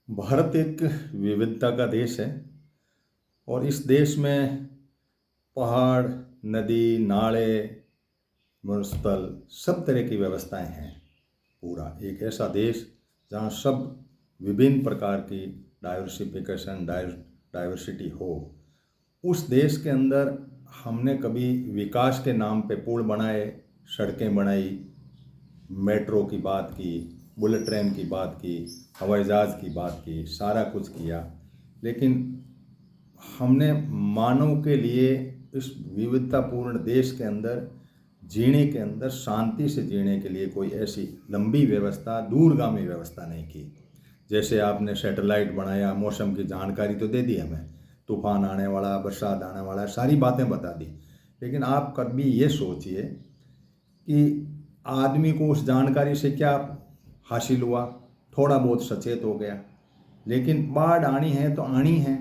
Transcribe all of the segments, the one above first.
भारत एक विविधता का देश है और इस देश में पहाड़, नदी, नाले, मरुस्थल सब तरह की व्यवस्थाएं हैं। पूरा एक ऐसा देश जहाँ सब विभिन्न प्रकार की डाइवर्सिफिकेशन डाइवर्सिटी हो। उस देश के अंदर हमने कभी विकास के नाम पे पुल बनाए, सड़कें बनाई, मेट्रो की बात की, बुलेट ट्रेन की बात की, हवाई जहाज़ की बात की, सारा कुछ किया, लेकिन हमने मानव के लिए इस विविधतापूर्ण देश के अंदर जीने के अंदर शांति से जीने के लिए कोई ऐसी लंबी व्यवस्था, दूरगामी व्यवस्था नहीं की। जैसे आपने सैटेलाइट बनाया, मौसम की जानकारी तो दे दी हमें, तूफान आने वाला, बरसात आने वाला, सारी बातें बता दी, लेकिन आप कभी ये सोचिए कि आदमी को उस जानकारी से क्या हासिल हुआ। थोड़ा बहुत सचेत हो गया, लेकिन बाढ़ आनी है तो आनी है,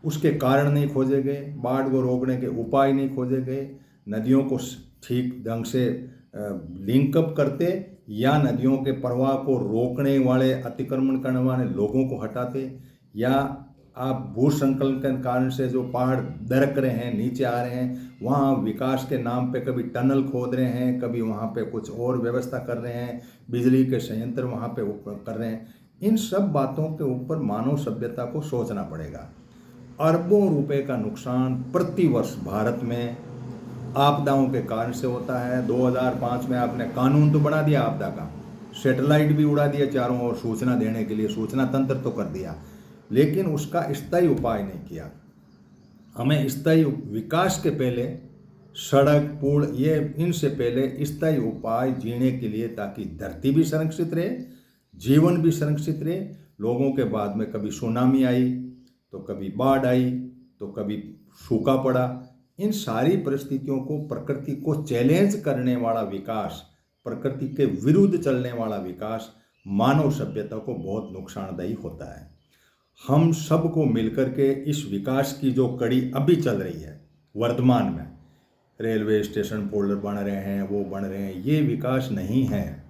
उसके कारण नहीं खोजे गए, बाढ़ को रोकने के उपाय नहीं खोजे गए, नदियों को ठीक ढंग से लिंकअप करते या नदियों के प्रवाह को रोकने वाले, अतिक्रमण करने वाले लोगों को हटाते, या आप भू संकलन के कारण से जो पहाड़ दरक रहे हैं, नीचे आ रहे हैं, वहाँ विकास के नाम पे कभी टनल खोद रहे हैं, कभी वहाँ पे कुछ और व्यवस्था कर रहे हैं, बिजली के संयंत्र वहाँ पे कर रहे हैं। इन सब बातों के ऊपर मानव सभ्यता को सोचना पड़ेगा। अरबों रुपए का नुकसान प्रतिवर्ष भारत में आपदाओं के कारण से होता है। 2005 में आपने कानून तो बना दिया आपदा का, सैटेलाइट भी उड़ा दिया चारों ओर सूचना देने के लिए, सूचना तंत्र तो कर दिया, लेकिन उसका स्थायी उपाय नहीं किया। हमें स्थायी विकास के पहले सड़क, पुल, ये इनसे पहले स्थायी उपाय जीने के लिए, ताकि धरती भी संरक्षित रहे, जीवन भी संरक्षित रहे। लोगों के बाद में कभी सुनामी आई तो कभी बाढ़ आई तो कभी सूखा पड़ा। इन सारी परिस्थितियों को, प्रकृति को चैलेंज करने वाला विकास, प्रकृति के विरुद्ध चलने वाला विकास मानव सभ्यता को बहुत नुकसानदायी होता है। हम सबको मिलकर के इस विकास की जो कड़ी अभी चल रही है वर्तमान में, रेलवे स्टेशन, पुल बन रहे हैं, वो बन रहे हैं, ये विकास नहीं है।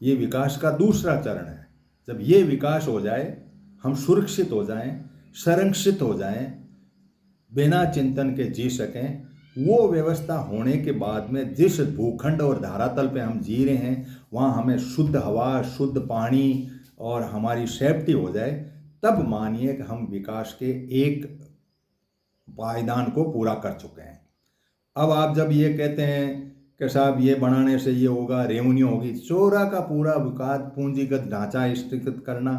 ये विकास का दूसरा चरण है। जब ये विकास हो जाए, हम सुरक्षित हो जाएं, संरक्षित हो जाएं, बिना चिंतन के जी सकें, वो व्यवस्था होने के बाद में जिस भूखंड और धरातल पे हम जी रहे हैं, वहाँ हमें शुद्ध हवा, शुद्ध पानी और हमारी सेफ्टी हो जाए, तब मानिए कि हम विकास के एक पायदान को पूरा कर चुके हैं। अब आप जब ये कहते हैं कि साहब ये बनाने से ये होगा, रेवेन्यू होगी, चोरा का पूरा विकास, पूंजीगत ढांचा स्थित करना,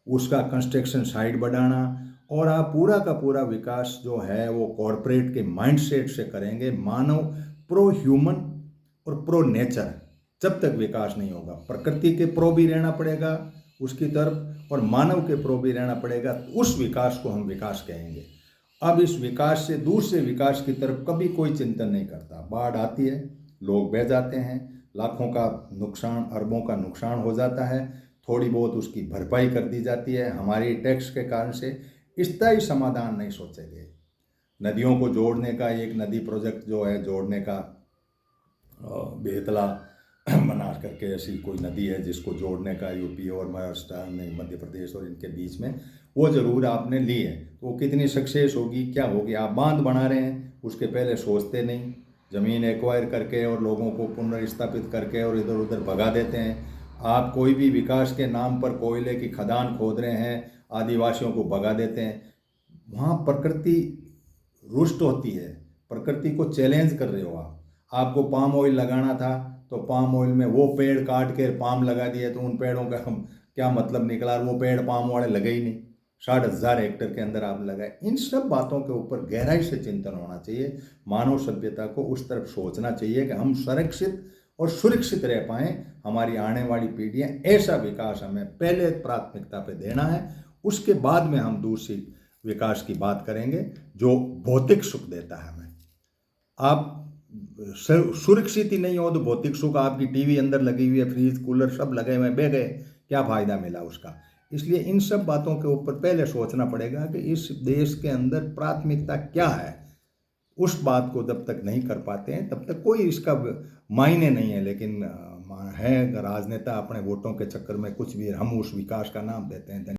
उसका कंस्ट्रक्शन साइट बढ़ाना, और आप पूरा का पूरा विकास जो है वो कॉरपोरेट के माइंडसेट से करेंगे। मानव प्रो ह्यूमन और प्रो नेचर, जब तक विकास नहीं होगा, प्रकृति के प्रो भी रहना पड़ेगा उसकी तरफ और मानव के प्रो भी रहना पड़ेगा, उस विकास को हम विकास कहेंगे। अब इस विकास से, दूसरे विकास की तरफ कभी कोई चिंतन नहीं करता। बाढ़ आती है, लोग बह जाते हैं, लाखों का नुकसान, अरबों का नुकसान हो जाता है, थोड़ी बहुत उसकी भरपाई कर दी जाती है। हमारी टैक्स के कारण से स्थायी समाधान नहीं सोचे गए। नदियों को जोड़ने का एक नदी प्रोजेक्ट जो है जोड़ने का, बेतला बना करके ऐसी कोई नदी है जिसको जोड़ने का, यूपी और महाराष्ट्र में, मध्य प्रदेश और इनके बीच में, वो ज़रूर आपने ली है, तो वो कितनी सक्सेस होगी, क्या होगी। आप बांध बना रहे हैं, उसके पहले सोचते नहीं, ज़मीन एक्वायर करके और लोगों को पुनर्स्थापित करके और इधर उधर भगा देते हैं। आप कोई भी विकास के नाम पर कोयले की खदान खोद रहे हैं, आदिवासियों को भगा देते हैं। वहाँ प्रकृति रुष्ट होती है, प्रकृति को चैलेंज कर रहे हो आप। आपको पाम ऑयल लगाना था तो पाम ऑयल में वो पेड़ काट के पाम लगा दिए, तो उन पेड़ों का क्या मतलब निकला, वो पेड़ पाम वाले लगे ही नहीं। 60,000 हेक्टेयर के अंदर आप लगाए। इन सब बातों के ऊपर गहराई से चिंतन होना चाहिए। मानव सभ्यता को उस तरफ सोचना चाहिए कि हम संरक्षित और सुरक्षित रह पाएँ। हमारी आने वाली पीढ़ियाँ, ऐसा विकास हमें पहले प्राथमिकता पे देना है, उसके बाद में हम दूसरी विकास की बात करेंगे जो भौतिक सुख देता है हमें। आप सुरक्षित ही नहीं हो तो भौतिक सुख, आपकी टीवी अंदर लगी हुई है, फ्रिज, कूलर सब लगे हुए, बह गए, क्या फ़ायदा मिला उसका। इसलिए इन सब बातों के ऊपर पहले सोचना पड़ेगा कि इस देश के अंदर प्राथमिकता क्या है। उस बात को जब तक नहीं कर पाते हैं तब तक कोई इसका मायने नहीं है। लेकिन है राजनेता अपने वोटों के चक्कर में कुछ भी हम उस विकास का नाम देते हैं।